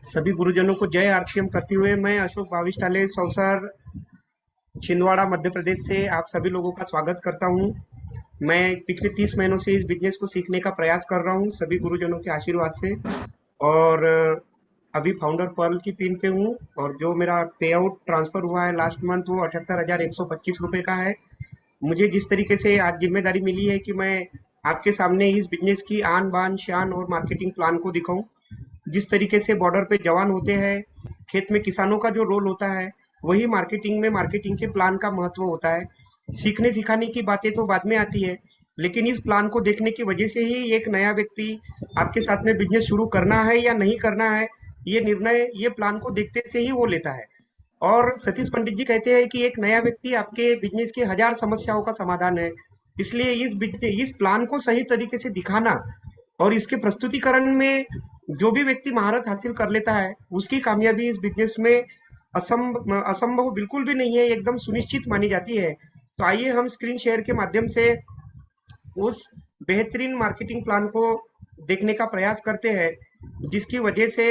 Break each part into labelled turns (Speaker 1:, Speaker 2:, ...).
Speaker 1: सभी गुरुजनों को जय आरसीएम करते हुए मैं अशोक भाविष्टाले सौसर छिंदवाड़ा मध्य प्रदेश से आप सभी लोगों का स्वागत करता हूं। मैं पिछले 30 महीनों से इस बिजनेस को सीखने का प्रयास कर रहा हूं सभी गुरुजनों के आशीर्वाद से। और अभी फाउंडर पर्ल की पिन पे हूं। और जो मेरा पे आउट ट्रांसफर हुआ है लास्ट मंथ वो 78,125 रुपये का है। मुझे जिस तरीके से आज जिम्मेदारी मिली है कि मैं आपके सामने इस बिजनेस की आन बान शान और मार्केटिंग प्लान को दिखाऊं। जिस तरीके से बॉर्डर पे जवान होते हैं, खेत में किसानों का जो रोल होता है, वही मार्केटिंग में मार्केटिंग के प्लान का महत्व होता है। सीखने सिखाने की बातें तो बाद में आती है, लेकिन इस प्लान को देखने की वजह से ही एक नया व्यक्ति आपके साथ में बिजनेस शुरू करना है या नहीं करना है, ये निर्णय ये प्लान को देखते से ही वो लेता है। और सतीश पंडित जी कहते हैं कि एक नया व्यक्ति आपके बिजनेस की हजार समस्याओं का समाधान है। इसलिए इस प्लान को सही तरीके से दिखाना और इसके प्रस्तुतिकरण में जो भी व्यक्ति महारत हासिल कर लेता है उसकी कामयाबी इस बिजनेस में असंभव बिल्कुल भी नहीं है, एकदम सुनिश्चित मानी जाती है। तो आइए हम स्क्रीन शेयर के माध्यम से उस बेहतरीन मार्केटिंग प्लान को देखने का प्रयास करते हैं जिसकी वजह से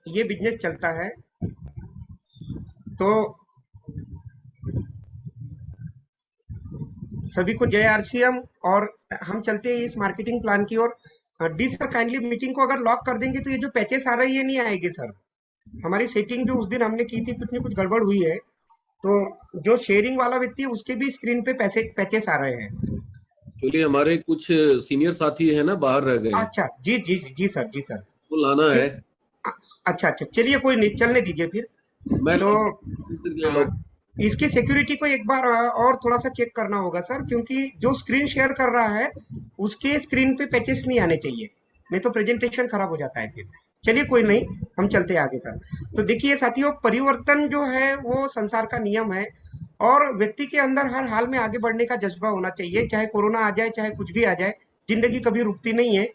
Speaker 1: ये बिजनेस चलता है। तो सभी को जय आरसीएम। और हम चलते हैं इस मार्केटिंग प्लान की ओर। डी सर, काइंडली मीटिंग को अगर लॉक कर देंगे तो ये जो पैचेस आ रहे हैं ये नहीं आएंगे सर। हमारी सेटिंग जो उस दिन हमने की थी कुछ न कुछ गड़बड़ हुई है। तो जो शेयरिंग वाला व्यक्ति है उसके भी स्क्रीन पे पैसे पैचेस आ रहे हैं।
Speaker 2: एक्चुअली हमारे कुछ सीनियर साथी है ना, बाहर रह गए हैं।
Speaker 1: अच्छा, जी जी जी जी सर, जी सर।
Speaker 2: वो लाना है।
Speaker 1: फिर अच्छा अच्छा, चलिए कोई नहीं, चलने दीजिए फिर।
Speaker 2: मैं
Speaker 1: तो
Speaker 2: लॉग।
Speaker 1: इसकी सिक्योरिटी को एक बार और थोड़ा सा चेक करना होगा सर, क्योंकि जो स्क्रीन शेयर कर रहा है उसके स्क्रीन पे पैचेस नहीं आने चाहिए, नहीं तो प्रेजेंटेशन खराब हो जाता है फिर। चलिए कोई नहीं, हम चलते हैं आगे सर। तो देखिए साथियों, परिवर्तन जो है वो संसार का नियम है और व्यक्ति के अंदर हर हाल में आगे बढ़ने का जज्बा होना चाहिए, चाहे कोरोना आ जाए चाहे कुछ भी आ जाए। जिंदगी कभी रुकती नहीं है।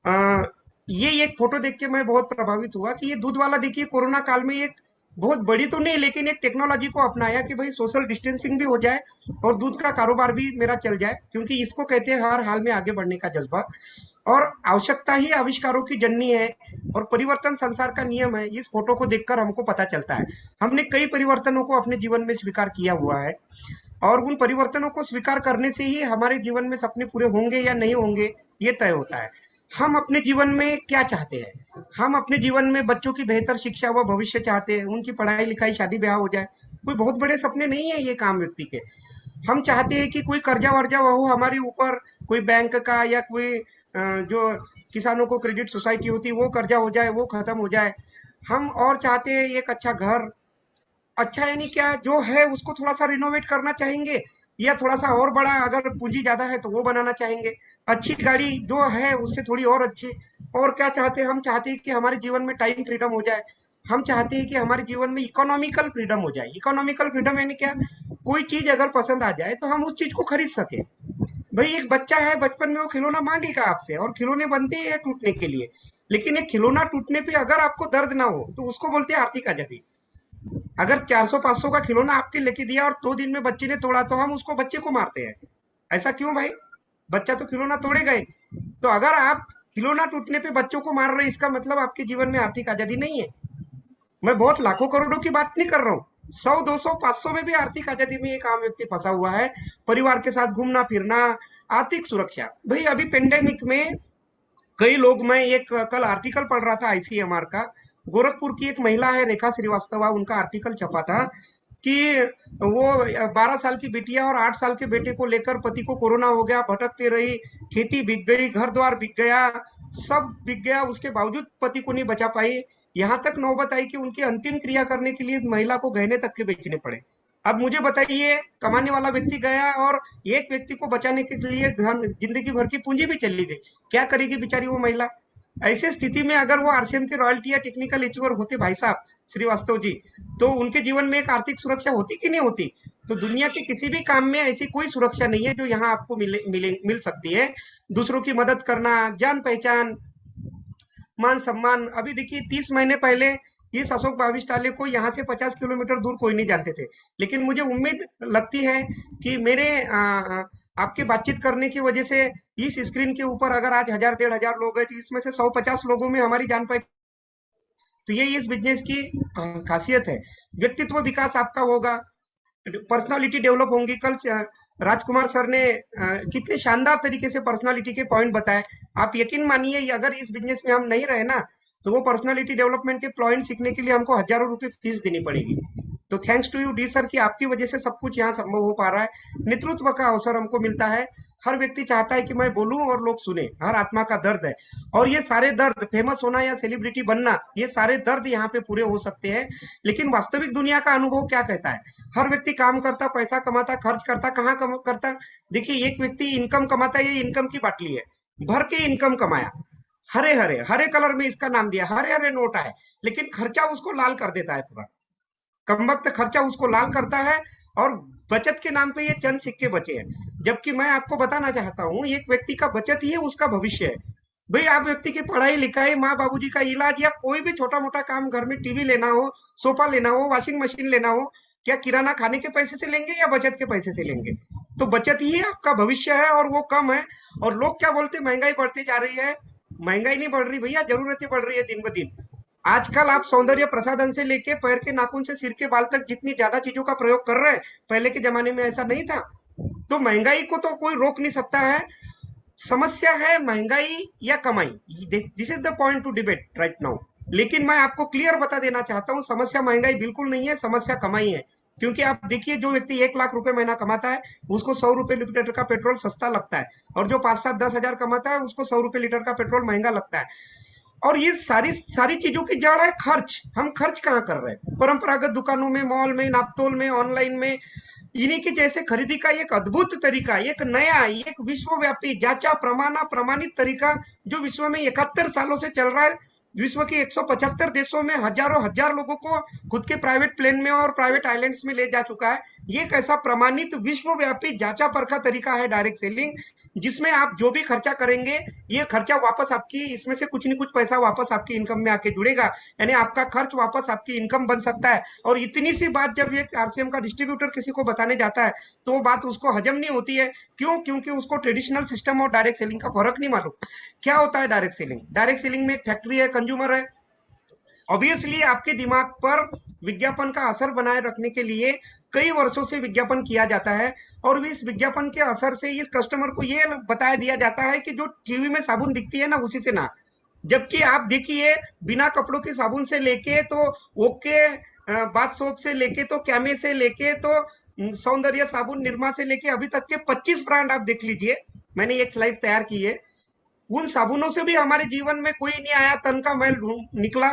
Speaker 1: अ, ये एक फोटो देख के मैं बहुत प्रभावित हुआ कि ये दूध वाला देखिए कोरोना काल में एक बहुत बड़ी तो नहीं लेकिन एक टेक्नोलॉजी को अपनाया कि भाई सोशल डिस्टेंसिंग भी हो जाए और दूध का कारोबार भी मेरा चल जाए, क्योंकि इसको कहते हैं हर हाल में आगे बढ़ने का जज्बा। और आवश्यकता ही आविष्कारों की जननी है और परिवर्तन संसार का नियम है, इस फोटो को देखकर हमको पता चलता है। हमने कई परिवर्तनों को अपने जीवन में स्वीकार किया हुआ है और उन परिवर्तनों को स्वीकार करने से ही हमारे जीवन में सपने पूरे होंगे या नहीं होंगे ये तय होता है। हम अपने जीवन में क्या चाहते हैं? हम अपने जीवन में बच्चों की बेहतर शिक्षा व भविष्य चाहते हैं, उनकी पढ़ाई लिखाई शादी ब्याह हो जाए। कोई बहुत बड़े सपने नहीं है ये काम व्यक्ति के। हम चाहते हैं कि कोई कर्जा वर्जा हो हमारे ऊपर, कोई बैंक का या कोई जो किसानों को क्रेडिट सोसाइटी होती है वो कर्जा हो जाए, वो खत्म हो जाए। हम और चाहते हैं एक अच्छा घर, अच्छा यानी क्या जो है उसको थोड़ा सा रिनोवेट करना चाहेंगे या थोड़ा सा और बड़ा, अगर पूंजी ज्यादा है तो वो बनाना चाहेंगे। अच्छी गाड़ी जो है उससे थोड़ी और अच्छी। और क्या चाहते हैं? हम चाहते हैं कि हमारे जीवन में टाइम फ्रीडम हो जाए। हम चाहते हैं कि हमारे जीवन में इकोनॉमिकल फ्रीडम हो जाए। इकोनॉमिकल फ्रीडम यानी क्या? कोई चीज अगर पसंद आ जाए तो हम उस चीज को खरीद सके। भाई एक बच्चा है, बचपन में वो खिलौना मांगेगा आपसे और खिलौने बनते हैं टूटने के लिए। लेकिन एक खिलौना टूटने पे अगर आपको दर्द ना हो तो उसको बोलते हैं आर्थिक आजादी। अगर 400-500 का खिलौना आपके लेके दिया और 2 दिन में बच्चे ने तोड़ा तो हम उसको बच्चे को मारते हैं। ऐसा क्यों भाई? बच्चा तो खिलौना तोड़ेगा ही। तो अगर आप खिलौना टूटने पे बच्चों को मार रहे हैं इसका मतलब आपके जीवन में आर्थिक आजादी नहीं है। मैं बहुत लाखों करोड़ों की बात नहीं कर रहा हूँ, 100, 200, 500 में भी आर्थिक आजादी में एक आम व्यक्ति फंसा हुआ है। परिवार के साथ घूमना फिरना, आर्थिक सुरक्षा। भाई अभी पेंडेमिक में कई लोग, मैं एक कल आर्टिकल पढ़ रहा था आईसीएमआर का। गोरखपुर की एक महिला है रेखा श्रीवास्तवा, उनका आर्टिकल छपा था कि वो 12 साल की बिटिया और 8 साल के बेटे को लेकर पति को कोरोना हो गया, भटकती रही, खेती बिक गई, घर द्वार बिक गया, सब बिक गया, उसके बावजूद पति को नहीं बचा पाई। यहाँ तक नौबत आई कि उनकी अंतिम क्रिया करने के लिए महिला को गहने तक के बेचने पड़े। अब मुझे बताइए, कमाने वाला व्यक्ति गया और एक व्यक्ति को बचाने के लिए धन जिंदगी भर की पूंजी भी चली गई। क्या करेगी बेचारी वो महिला? ऐसे स्थिति में अगर वो आरसीएम के रॉयल्टी या टेक्निकल एचीवर होते भाई साहब श्रीवास्तव जी, तो उनके जीवन में एक आर्थिक सुरक्षा होती कि नहीं होती? तो दुनिया के किसी भी काम में ऐसी कोई सुरक्षा नहीं है जो यहाँ आपको मिल सकती है। दूसरों की मदद करना, जान पहचान, मान सम्मान। अभी देखिए 30 महीने पहले इस अशोक भाविष्टाले को यहाँ से 50 किलोमीटर दूर कोई नहीं जानते थे। लेकिन मुझे उम्मीद लगती है कि मेरे आपके बातचीत करने की वजह से इस स्क्रीन के ऊपर अगर आज 1000 1500 लोग हैं तो इसमें से 150 लोगों में हमारी जान पहचान। तो ये इस बिजनेस की खासियत है। व्यक्तित्व विकास आपका होगा, पर्सनालिटी डेवलप होंगी। कल राजकुमार सर ने कितने शानदार तरीके से पर्सनालिटी के पॉइंट बताए। आप यकीन मानिए अगर इस बिजनेस में हम नहीं रहे ना तो वो पर्सनालिटी डेवलपमेंट के पॉइंट सीखने के लिए हमको हजारों रुपए फीस देनी पड़ेगी। तो thanks to you D sir कि आपकी वजह से सब कुछ यहाँ संभव हो पा रहा है। नेतृत्व का अवसर हमको मिलता है। हर व्यक्ति चाहता है कि मैं बोलूं और लोग सुने। हर आत्मा का दर्द है और ये सारे दर्द, फेमस होना या सेलिब्रिटी बनना, ये सारे दर्द यहाँ पे पूरे हो सकते हैं। लेकिन वास्तविक दुनिया का अनुभव क्या कहता है? हर व्यक्ति काम करता, पैसा कमाता, खर्च करता, कहाँ करता? देखिए, एक व्यक्ति इनकम कमाता है, ये इनकम की बाटली है, भर के इनकम कमाया, हरे हरे हरे कलर में इसका नाम दिया, हरे हरे नोट आए, लेकिन खर्चा उसको लाल कर देता है पूरा। कमबख्त खर्चा उसको लाल करता है और बचत के नाम पे ये चंद सिक्के बचे हैं। जबकि मैं आपको बताना चाहता हूँ, एक व्यक्ति का बचत ही है उसका भविष्य है। भाई, आप व्यक्ति की पढ़ाई लिखाई, माँ बाबूजी का इलाज या कोई भी छोटा मोटा काम, घर में टीवी लेना हो, सोफा लेना हो, वॉशिंग मशीन लेना हो, क्या किराना खाने के पैसे से लेंगे या बचत के पैसे से लेंगे? तो बचत ही आपका भविष्य है और वो कम है। और लोग क्या बोलते, महंगाई बढ़ती जा रही है। महंगाई नहीं बढ़ रही भैया, जरूरतें बढ़ रही है दिन ब दिन। आजकल आप सौंदर्य प्रसाधन से लेके पैर के नाखून से सिर के बाल तक जितनी ज्यादा चीजों का प्रयोग कर रहे हैं, पहले के जमाने में ऐसा नहीं था। तो महंगाई को तो कोई रोक नहीं सकता है। समस्या है महंगाई या कमाई। This is the point two debate right now. लेकिन मैं आपको क्लियर बता देना चाहता हूं, समस्या महंगाई बिल्कुल नहीं है, समस्या कमाई है। क्योंकि आप देखिए, जो व्यक्ति 1 लाख रुपए महीना कमाता है उसको 100 रुपए लीटर का पेट्रोल सस्ता लगता है, और जो 5 7 10 हजार कमाता है उसको 100 रुपए लीटर का पेट्रोल महंगा लगता है। और ये सारी सारी चीजों की जड़ है खर्च। हम खर्च कहाँ कर रहे हैं? परंपरागत दुकानों में, मॉल में, नापतोल में, ऑनलाइन में। इन्हीं के जैसे खरीदी का एक अद्भुत तरीका, एक नया, एक विश्वव्यापी जांचा प्रमाणा प्रमाणित तरीका जो विश्व में 71 सालों से चल रहा है। विश्व के 175 देशों में हजारों हजार लोगों को खुद के प्राइवेट प्लेन में और प्राइवेट आइलैंड्स में ले जा चुका है। ये एक ऐसा प्रमाणित विश्वव्यापी जांचा परखा तरीका है डायरेक्ट सेलिंग, जिसमें आप जो भी खर्चा करेंगे, ये खर्चा वापस आपकी, इसमें से कुछ न कुछ पैसा वापस आपकी इनकम में आके जुड़ेगा। यानी आपका खर्च वापस आपकी इनकम बन सकता है। और इतनी सी बात जब ये आरसीएम का डिस्ट्रीब्यूटर किसी को बताने जाता है तो वो बात उसको हजम नहीं होती है। क्यों? क्योंकि उसको ट्रेडिशनल सिस्टम और डायरेक्ट सेलिंग का फर्क नहीं मालूम। क्या होता है डायरेक्ट सेलिंग? डायरेक्ट सेलिंग में एक फैक्ट्री है, कंज्यूमर है। ऑब्वियसली आपके दिमाग पर विज्ञापन का असर बनाए रखने के लिए कई वर्षों से विज्ञापन किया जाता है, और इस विज्ञापन के असर से इस कस्टमर को ये बताया दिया जाता है कि जो टीवी में साबुन दिखती है ना, उसी से ना। जबकि आप देखिए, बिना कपड़ों की साबुन से लेके तो ओके बाथ सोप से लेके तो कैमे से लेके तो सौंदर्य साबुन निरमा से लेके अभी तक के 25 ब्रांड आप देख लीजिए। मैंने एक स्लाइड तैयार की है। उन साबुनों से भी हमारे जीवन में कोई नहीं आया, तन का मैल निकला।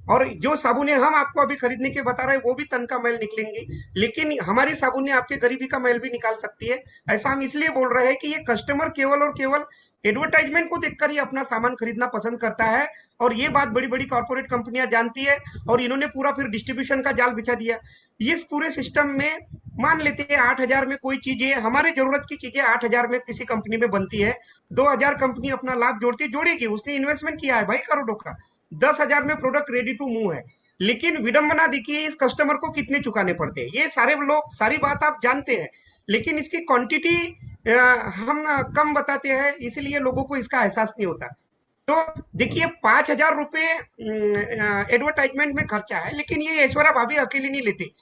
Speaker 1: और जो साबुनें हम आपको अभी खरीदने के बता रहे हैं वो भी तन का मैल निकलेंगी, लेकिन हमारी साबुनें आपके गरीबी का मैल भी निकाल सकती है। ऐसा हम इसलिए बोल रहे हैं कि ये कस्टमर केवल और केवल एडवर्टाइजमेंट को देखकर ही अपना सामान खरीदना पसंद करता है, और ये बात बड़ी बड़ी कॉर्पोरेट कंपनियां जानती है, और इन्होंने पूरा फिर डिस्ट्रीब्यूशन का जाल बिछा दिया। इस पूरे सिस्टम में मान लेते हैं 8,000 में कोई चीजें, हमारे जरूरत की चीजें 8,000 में किसी कंपनी में बनती है, 2,000 कंपनी अपना लाभ जोड़ती जोड़ेगी, उसने इन्वेस्टमेंट किया है भाई करोड़ों का। 10,000 में प्रोडक्ट रेडी टू मूव है। लेकिन विडंबना देखिए, इस कस्टमर को कितने चुकाने पड़ते हैं। ये सारे लोग, सारी बात आप जानते हैं, लेकिन इसकी क्वांटिटी हम कम बताते हैं, इसलिए लोगों को इसका एहसास नहीं होता। तो देखिए, 5,000 रुपए एडवर्टाइजमेंट में खर्चा है, लेकिन ये ऐश्वर्या भाभी अकेली नहीं लेती।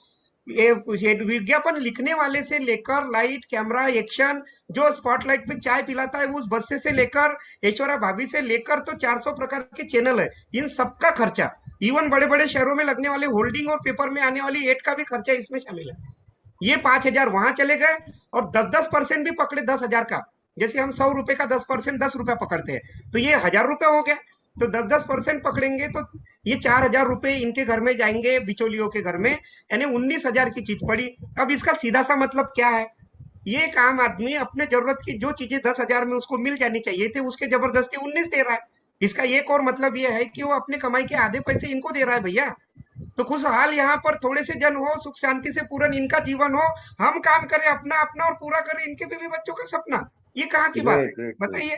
Speaker 1: ये विज्ञापन लिखने वाले से लेकर लाइट, कैमरा, एक्शन, जो स्पॉटलाइट पे चाय पिलाता है उस बच्चे से लेकर ऐश्वर्या भाभी से लेकर तो 400 प्रकार के चैनल है, इन सबका खर्चा, इवन बड़े बड़े शहरों में लगने वाले होल्डिंग और पेपर में आने वाली एड का भी खर्चा इसमें शामिल है। ये 5,000 वहां चले गए, और 10% भी पकड़े 10,000 का। जैसे हम 100 रुपए का 10% 10 रुपया पकड़ते हैं, तो ये 1,000 रुपया हो गया। तो 10% पकड़ेंगे तो ये 4,000 रुपए इनके घर में जाएंगे, बिचौलियों के घर में, यानी 19,000 की चीज पड़ी। अब इसका सीधा सा मतलब क्या है? ये एक आम आदमी अपने जरूरत की जो चीजें 10,000 में उसको मिल जानी चाहिए थे, उसके जबरदस्ती 19 दे रहा है। इसका एक और मतलब ये है कि वो अपने कमाई के आधे पैसे इनको दे रहा है भैया। तो खुशहाल यहाँ पर थोड़े से जन हो, सुख शांति से पूर्ण इनका जीवन हो, हम काम करें अपना अपना और पूरा करें इनके बीवी बच्चों का सपना। ये कहाँ की बात है बताइए?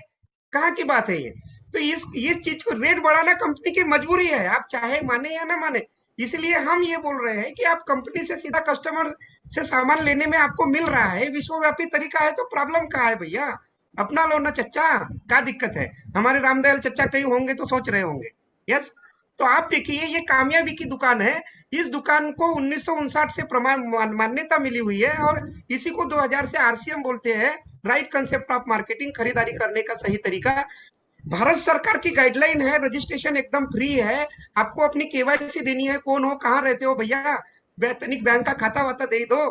Speaker 1: कहाँ की बात है ये? तो इस चीज को रेट बढ़ाना कंपनी की मजबूरी है, आप चाहे माने या ना माने। इसलिए हम ये बोल रहे हैं कि आप कंपनी से सीधा कस्टमर से सामान लेने में आपको मिल रहा है, विश्वव्यापी तरीका है, तो प्रॉब्लम कहाँ है भैया? अपना लो ना चच्चा, क्या दिक्कत है? हमारे रामदयाल चच्चा कहीं होंगे तो सोच रहे होंगे। यस। तो आप देखिए, ये कामयाबी की दुकान है। इस दुकान को 1959 से प्रमाण मान्यता मिली हुई है, और इसी को 2000 से आरसीएम बोलते हैं, राइट कंसेप्ट ऑफ मार्केटिंग, खरीदारी करने का सही तरीका। भारत सरकार की गाइडलाइन है, रजिस्ट्रेशन एकदम फ्री है। आपको अपनी केवाईसी देनी है, कौन हो, कहाँ रहते हो भैया, तनिक बैंक का खाता वाता दे दो,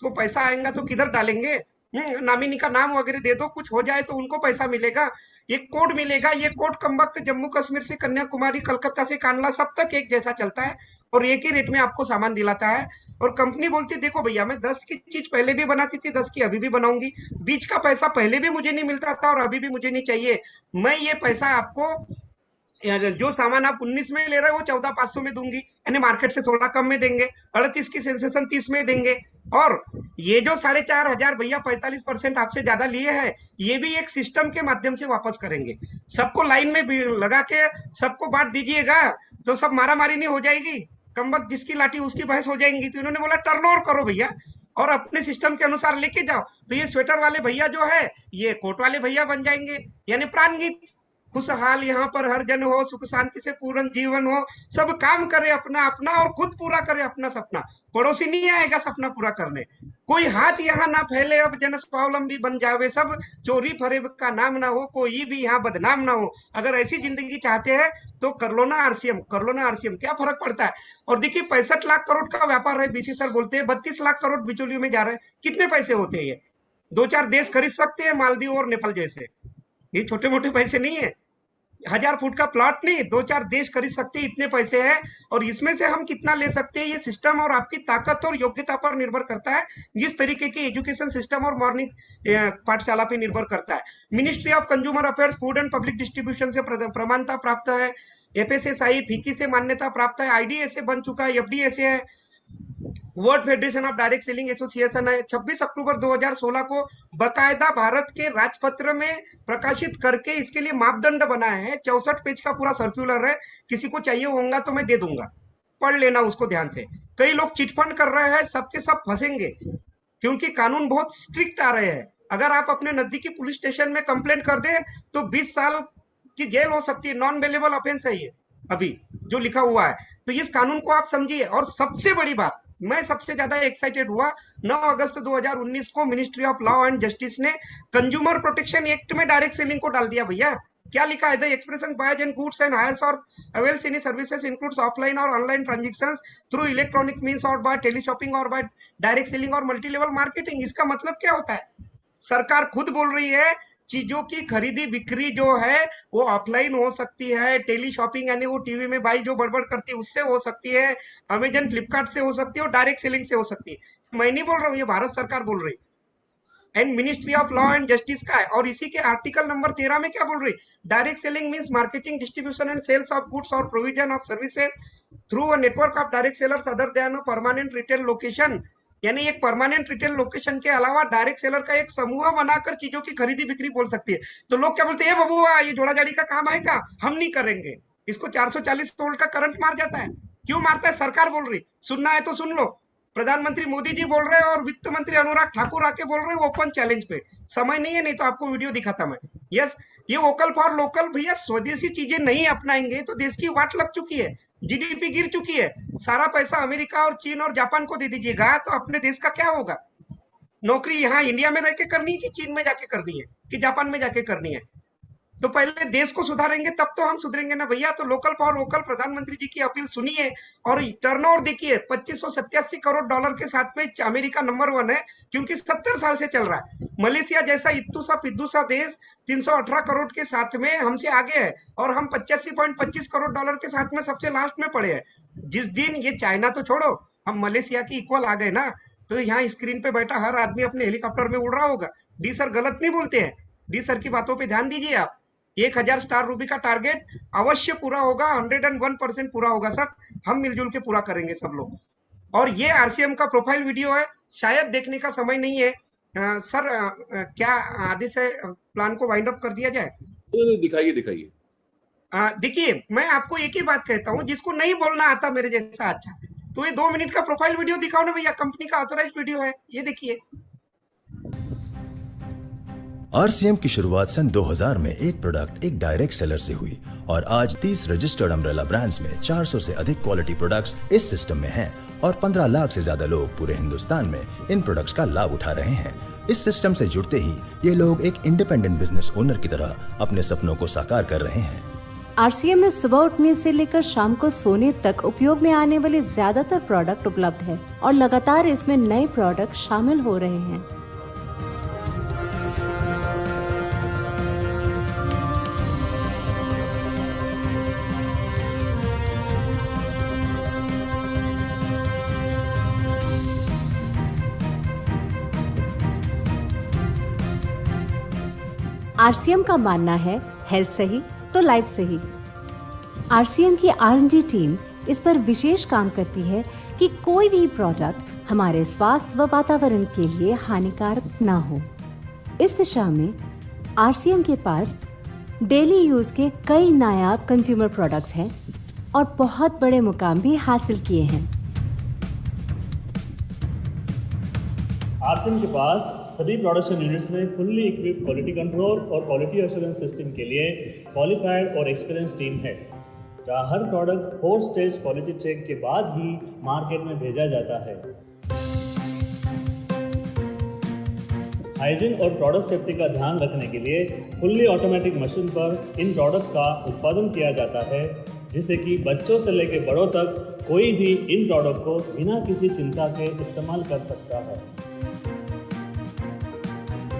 Speaker 1: तो पैसा आएगा तो किधर डालेंगे, नामिनी का नाम वगैरह दे दो, कुछ हो जाए तो उनको पैसा मिलेगा। ये कोड मिलेगा, ये कोड कम वक्त जम्मू कश्मीर से कन्याकुमारी, कलकत्ता से कांडला, सब तक एक जैसा चलता है, और एक ही रेट में आपको सामान दिलाता है। और कंपनी बोलती है, देखो भैया, मैं 10 की चीज पहले भी बनाती थी, 10 की अभी भी बनाऊंगी, बीच का पैसा पहले भी मुझे नहीं मिलता था और अभी भी मुझे नहीं चाहिए। मैं ये पैसा आपको, जो सामान आप 19 में ले रहे हो वो 14,500 में दूंगी, यानी मार्केट से 16 कम में देंगे, 38 की सेंसेशन 30 में देंगे। और ये जो 4,500 भैया 45% आपसे ज्यादा लिए हैं, ये भी एक सिस्टम के माध्यम से वापस करेंगे। सबको लाइन में लगा के सबको बांट दीजिएगा तो सब मारा मारी नहीं हो जाएगी, कम वक्त जिसकी लाठी उसकी भैंस हो जाएंगी। तो इन्होंने बोला टर्नओवर करो भैया, और अपने सिस्टम के अनुसार लेके जाओ। तो ये स्वेटर वाले भैया जो है, ये कोट वाले भैया बन जाएंगे, यानी प्राण गीत, खुशहाल यहाँ पर हर जन हो, सुख शांति से पूर्ण जीवन हो, सब काम करे अपना अपना और खुद पूरा करे अपना सपना, पड़ोसी नहीं आएगा सपना पूरा करने। कोई हाथ यहाँ ना फैले, अब जन स्वावलंबी बन जावे सब, चोरी फरेब का नाम ना हो, कोई भी यहाँ बदनाम ना हो। अगर ऐसी जिंदगी चाहते हैं तो कर लो ना आरसीएम, कर लो ना आरसीएम, क्या फर्क पड़ता है? और देखिए 65 लाख करोड़ का व्यापार है, बीसी सर बोलते हैं 32 लाख करोड़ बिचौलियों में जा रहे हैं। कितने पैसे होते हैं ये? 2-4 देश खरीद सकते हैं, मालदीव और नेपाल जैसे। ये छोटे मोटे पैसे नहीं है, 1000 फुट का प्लॉट नहीं, 2-4 देश खरीद सकते हैं, इतने पैसे हैं। और इसमें से हम कितना ले सकते हैं, ये सिस्टम और आपकी ताकत और योग्यता पर निर्भर करता है, जिस तरीके के एजुकेशन सिस्टम और मॉर्निंग पाठशाला पे निर्भर करता है। Ministry of consumer affairs, food and public distribution से प्रमाणता प्राप्त है, एफएसएसआई फिक्की से मान्यता प्राप्त है, आईडीएस से बन चुका है, एफडीए से है, world federation of direct selling association है। 26 अक्टूबर 2016 को बकायदा भारत के राजपत्र में प्रकाशित करके इसके लिए मापदंड बनाए हैं। 64 पेज का पूरा सर्कुलर है, किसी को चाहिए होगा तो मैं दे दूंगा, पढ़ लेना उसको ध्यान से। कई लोग चिटफंड कर रहे हैं, सबके सब फंसेंगे, क्योंकि कानून बहुत स्ट्रिक्ट आ रहे हैं। अगर आप अपने नजदीकी पुलिस स्टेशन में कंप्लेंट कर दे तो 20 साल की जेल हो सकती है, नॉन बेलेबल ऑफेंस है ये अभी जो लिखा हुआ है। तो इस कानून को आप समझिए। और सबसे बड़ी बात, मैं सबसे ज्यादा एक्साइटेड हुआ, 9 अगस्त 2019 को ministry of law and justice ने कंज्यूमर प्रोटेक्शन एक्ट में डायरेक्ट सेलिंग को डाल दिया भैया। क्या लिखा है? The expression buys and goods and hires or avails any services includes offline or online transactions through electronic means or by teleshopping or by direct selling or multi level marketing. इसका मतलब क्या होता है? सरकार खुद बोल रही है चीजों की खरीदी बिक्री जो है वो ऑफलाइन हो सकती है, टेली शॉपिंग यानी वो टीवी में भाई जो बड़बड़ करती है उससे हो सकती है, अमेजन फ्लिपकार्ट से हो सकती है, और डायरेक्ट सेलिंग से हो सकती है। मैं नहीं बोल रहा हूँ, ये भारत सरकार बोल रही, and ministry of law and justice का है। और इसी के आर्टिकल नंबर 13 में क्या बोल रही? Direct selling means marketing, distribution and sales of goods or provision of services through a network of direct sellers other than permanent retail location, यानी एक परमानेंट रिटेल लोकेशन के अलावा डायरेक्ट सेलर का एक समूह बनाकर चीजों की खरीदी बिक्री बोल सकती है। तो लोग क्या बोलते हैं, बबुआ ये जोड़ा जाड़ी का काम आएगा, हम नहीं करेंगे, इसको 440 वोल्ट का करंट मार जाता है। क्यों मारता है? सरकार बोल रही, सुनना है तो सुन लो। प्रधानमंत्री मोदी जी बोल रहे हैं और वित्त मंत्री अनुराग ठाकुर आके बोल रहे हैं ओपन चैलेंज पे। समय नहीं है, नहीं तो आपको वीडियो दिखाता मैं। यस, ये वोकल फॉर लोकल भैया, स्वदेशी चीजें नहीं अपनाएंगे तो देश की वाट लग चुकी है, जीडीपी गिर चुकी है। सारा पैसा अमेरिका और चीन और जापान को दे दीजिएगा तो अपने देश का क्या होगा? नौकरी यहाँ इंडिया में रह के करनी है कि चीन में जाके करनी है कि जापान में जाके करनी है? तो पहले देश को सुधारेंगे तब तो हम सुधरेंगे ना भैया। तो लोकल फॉर वोकल, प्रधानमंत्री जी की अपील सुनिए। और टर्नओवर देखिए, 2587 करोड़ डॉलर के साथ में अमेरिका नंबर 1 है, क्योंकि 70 साल से चल रहा है। मलेशिया जैसा इत्तू सा पिद्दू सा देश 318 करोड़ के साथ में हमसे आगे है, और हम 85.25 करोड़ डॉलर के साथ में सबसे लास्ट में पड़े हैं। जिस दिन ये चाइना तो छोड़ो, हम मलेशिया की इक्वल आ गए ना, तो यहाँ स्क्रीन पे बैठा हर आदमी अपने हेलीकॉप्टर में उड़ रहा होगा। डी सर गलत नहीं बोलते हैं, डी सर की बातों पे ध्यान दीजिए आप। 1000 स्टार रूबी का टारगेट अवश्य पूरा होगा, 101% पूरा होगा सर। हम मिलजुल के पूरा करेंगे सब लोग। और ये आरसीएम का प्रोफाइल वीडियो है, शायद देखने का समय नहीं है। सर क्या आधे से प्लान को वाइंड अप कर दिया जाए?
Speaker 2: दिखाइए दिखाइए।
Speaker 1: देखिए मैं आपको एक ही बात कहता हूँ, जिसको नहीं बोलना आता मेरे जैसा अच्छा, तो ये 2 मिनट का प्रोफाइल वीडियो दिखाओ ना भैया, कंपनी का ऑथराइज्ड वीडियो है, ये देखिए।
Speaker 3: आरसीएम की शुरुआत सन 2000 में एक प्रोडक्ट एक डायरेक्ट सेलर से हुई और आज 30 रजिस्टर्ड अम्ब्रेला ब्रांड्स में 400 से अधिक क्वालिटी प्रोडक्ट्स इस सिस्टम में हैं और 15 लाख से ज्यादा लोग पूरे हिंदुस्तान में इन प्रोडक्ट्स का लाभ उठा रहे हैं। इस सिस्टम से जुड़ते ही ये लोग एक इंडिपेंडेंट बिजनेस ओनर की तरह अपने सपनों को साकार कर रहे हैं।
Speaker 4: आरसीएम में सुबह उठने से लेकर शाम को सोने तक उपयोग में आने वाले ज्यादातर प्रोडक्ट उपलब्ध है और लगातार इसमें नए प्रोडक्ट शामिल हो रहे हैं। आरसीएम का मानना है हेल्थ सही तो लाइफ सही। आरसीएम की आर&डी टीम इस पर विशेष काम करती है कि कोई भी प्रोडक्ट हमारे स्वास्थ्य व वातावरण के लिए हानिकारक ना हो। इस दिशा में आरसीएम के पास डेली यूज के कई नायाब कंज्यूमर प्रोडक्ट्स हैं और बहुत बड़े मुकाम भी हासिल किए हैं।
Speaker 5: आरसीएम के पास सभी प्रोडक्शन यूनिट्स में फुल्ली इक्विप्ड क्वालिटी कंट्रोल और क्वालिटी एश्योरेंस सिस्टम के लिए क्वालिफाइड और एक्सपीरियंस टीम है, जहां हर प्रोडक्ट 4 स्टेज क्वालिटी चेक के बाद ही मार्केट में भेजा जाता है। हाइजीन और प्रोडक्ट सेफ्टी का ध्यान रखने के लिए फुल्ली ऑटोमेटिक मशीन पर इन प्रोडक्ट का उत्पादन किया जाता है, जिससे कि बच्चों से लेकर बड़ों तक कोई भी इन प्रोडक्ट को बिना किसी चिंता के इस्तेमाल कर सकता है।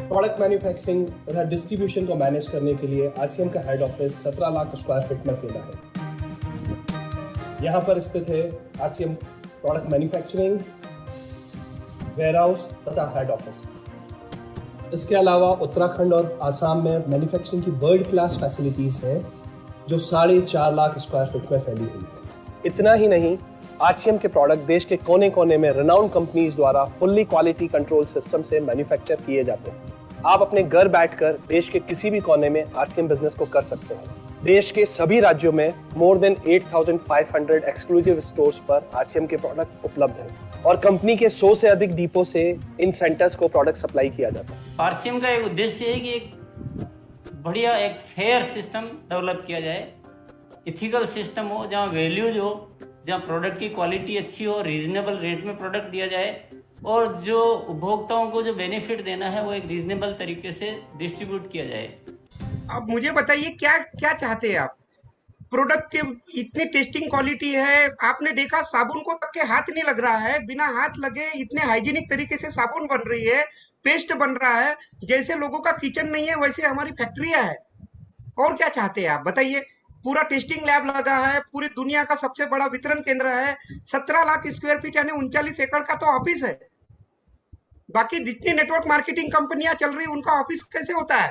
Speaker 6: प्रोडक्ट मैन्युफैक्चरिंग तथा डिस्ट्रीब्यूशन को मैनेज करने के लिए आरसीएम का head office 17 lakh square feet में फैला है। यहाँ पर स्थित है आरसीएम प्रोडक्ट मैन्युफैक्चरिंग, वेयरहाउस तथा हेड ऑफिस। इसके अलावा उत्तराखंड और आसाम में मैन्युफैक्चरिंग की वर्ल्ड क्लास फैसिलिटीज़ हैं, जो 4.5 लाख स्क्वायर फीट में फैली हुई है। इतना ही नहीं, आरसीएम के प्रोडक्ट देश के कोने कोने में रिनाउंड कंपनीज द्वारा फुल्ली क्वालिटी कंट्रोल सिस्टम से मैन्युफैक्चर किए जाते हैं। आप अपने घर बैठकर देश के किसी भी कोने में आरसीएम बिजनेस को कर सकते हैं। देश के सभी राज्यों में मोर देन 8,500 एक्सक्लूसिव स्टोर्स पर आरसीएम के प्रोडक्ट उपलब्ध हैं और कंपनी के 100 से अधिक डिपो से इन सेंटर्स को प्रोडक्ट सप्लाई किया जाता है।
Speaker 7: आरसीएम का एक उद्देश्य है कि एक बढ़िया एक फेयर सिस्टम डेवलप किया जाए, इथिकल सिस्टम हो, जहाँ वैल्यूज हो, जहाँ प्रोडक्ट की क्वालिटी अच्छी हो, रीजनेबल रेट में प्रोडक्ट दिया जाए और जो उपभोक्ताओं को जो बेनिफिट देना है वो एक रीजनेबल तरीके से डिस्ट्रीब्यूट किया जाए।
Speaker 1: अब मुझे बताइए क्या क्या चाहते हैं आप? प्रोडक्ट के इतनी टेस्टिंग क्वालिटी है, आपने देखा साबुन को तक के हाथ नहीं लग रहा है, बिना हाथ लगे इतने हाइजीनिक तरीके से साबुन बन रही है, पेस्ट बन रहा है। जैसे लोगों का किचन नहीं है वैसे हमारी फैक्ट्रियां है। और क्या चाहते हैं आप बताइए? पूरा टेस्टिंग लैब लगा है, पूरी दुनिया का सबसे बड़ा वितरण केंद्र है, 17 लाख स्क्वायर फीट यानी 39 एकड़ का तो ऑफिस है। बाकी जितनी नेटवर्क मार्केटिंग कंपनियां चल रही उनका ऑफिस कैसे होता है?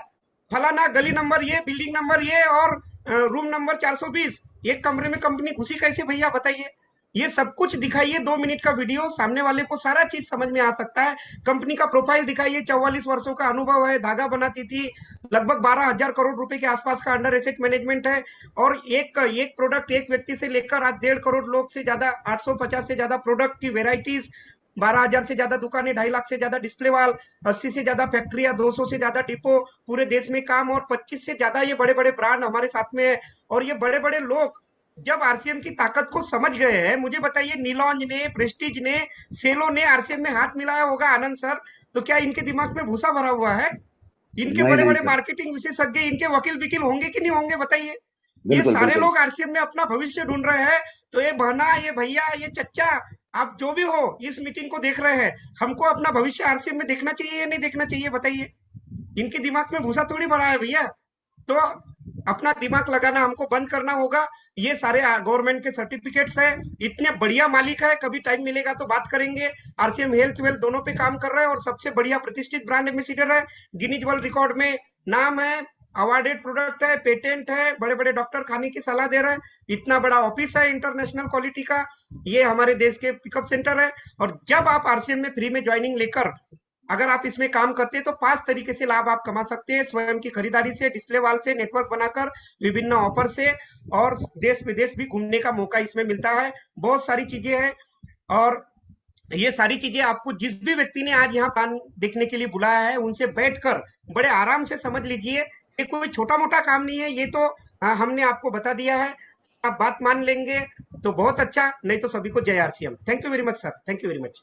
Speaker 1: फलाना गली नंबर ये, बिल्डिंग नंबर ये और रूम नंबर 420, एक कमरे में कंपनी घुसी कैसे भैया बताइए? ये सब कुछ दिखाइए, 2 मिनट का वीडियो, सामने वाले को सारा चीज समझ में आ सकता है। कंपनी का प्रोफाइल दिखाइए, 44 वर्षों का अनुभव है, धागा बनाती थी, लगभग 12,000 करोड़ रुपए के आसपास का अंडर एसेट मैनेजमेंट है और एक प्रोडक्ट एक व्यक्ति से लेकर आज 1.5 करोड़ लोग से ज्यादा, 850 से ज्यादा प्रोडक्ट की वेराइटीज, 12,000 से ज्यादा दुकानें, 2.5 लाख से ज्यादा डिस्प्ले वाल, 80 से ज्यादा फैक्ट्रियां, 200 से ज्यादा डिपो पूरे देश में काम और 25 से ज्यादा ये बड़े बड़े ब्रांड हमारे साथ में है। और ये बड़े बड़े लोग जब आरसीएम की ताकत को समझ गए हैं, मुझे बताइए नीलॉन्ज ने, प्रेस्टीज ने, सेलो ने आरसीएम में हाथ मिलाया होगा आनंद सर, तो क्या इनके दिमाग में भूसा भरा हुआ है? इनके बड़े बड़े मार्केटिंग विशेषज्ञ, इनके वकील होंगे कि नहीं होंगे बताइए? ये सारे लोग आरसीएम में अपना भविष्य ढूंढ रहे हैं। तो ये बहना, ये भैया, ये चच्चा, आप जो भी हो इस मीटिंग को देख रहे हैं, हमको अपना भविष्य आरसीएम में देखना चाहिए या नहीं देखना चाहिए बताइए? इनके दिमाग में भूसा थोड़ी भरा है भैया। तो अपना दिमाग लगाना हमको बंद करना होगा। ये सारे गवर्नमेंट के सर्टिफिकेट्स है, इतने बढ़िया मालिक है, कभी टाइम मिलेगा तो बात करेंगे। आरसीएम हेल्थ वेल्थ दोनों पे काम कर रहा है और सबसे बढ़िया प्रतिष्ठित ब्रांड एम्बेसडर है, गिनीज वर्ल्ड रिकॉर्ड में नाम है, अवार्डेड प्रोडक्ट है, पेटेंट है, बड़े बड़े डॉक्टर खाने की सलाह दे रहे हैं, इतना बड़ा ऑफिस है इंटरनेशनल क्वालिटी का। ये हमारे देश के पिकअप सेंटर है। और जब आप आरसीएम में फ्री में ज्वाइनिंग लेकर अगर आप इसमें काम करते हैं तो 5 तरीके से लाभ आप कमा सकते हैं, स्वयं की खरीदारी से, डिस्प्ले वॉल से, नेटवर्क बनाकर, विभिन्न ऑफर से, और देश विदेश भी घूमने का मौका इसमें मिलता है। बहुत सारी चीजें हैं, और ये सारी चीजें आपको जिस भी व्यक्ति ने आज यहाँ प्लान देखने के लिए बुलाया है उनसे बैठकर बड़े आराम से समझ लीजिए। ये कोई छोटा मोटा काम नहीं है, ये तो हमने आपको बता दिया है। आप बात मान लेंगे तो बहुत अच्छा, नहीं तो सभी को जय RCM. Thank you very much sir, thank you very much.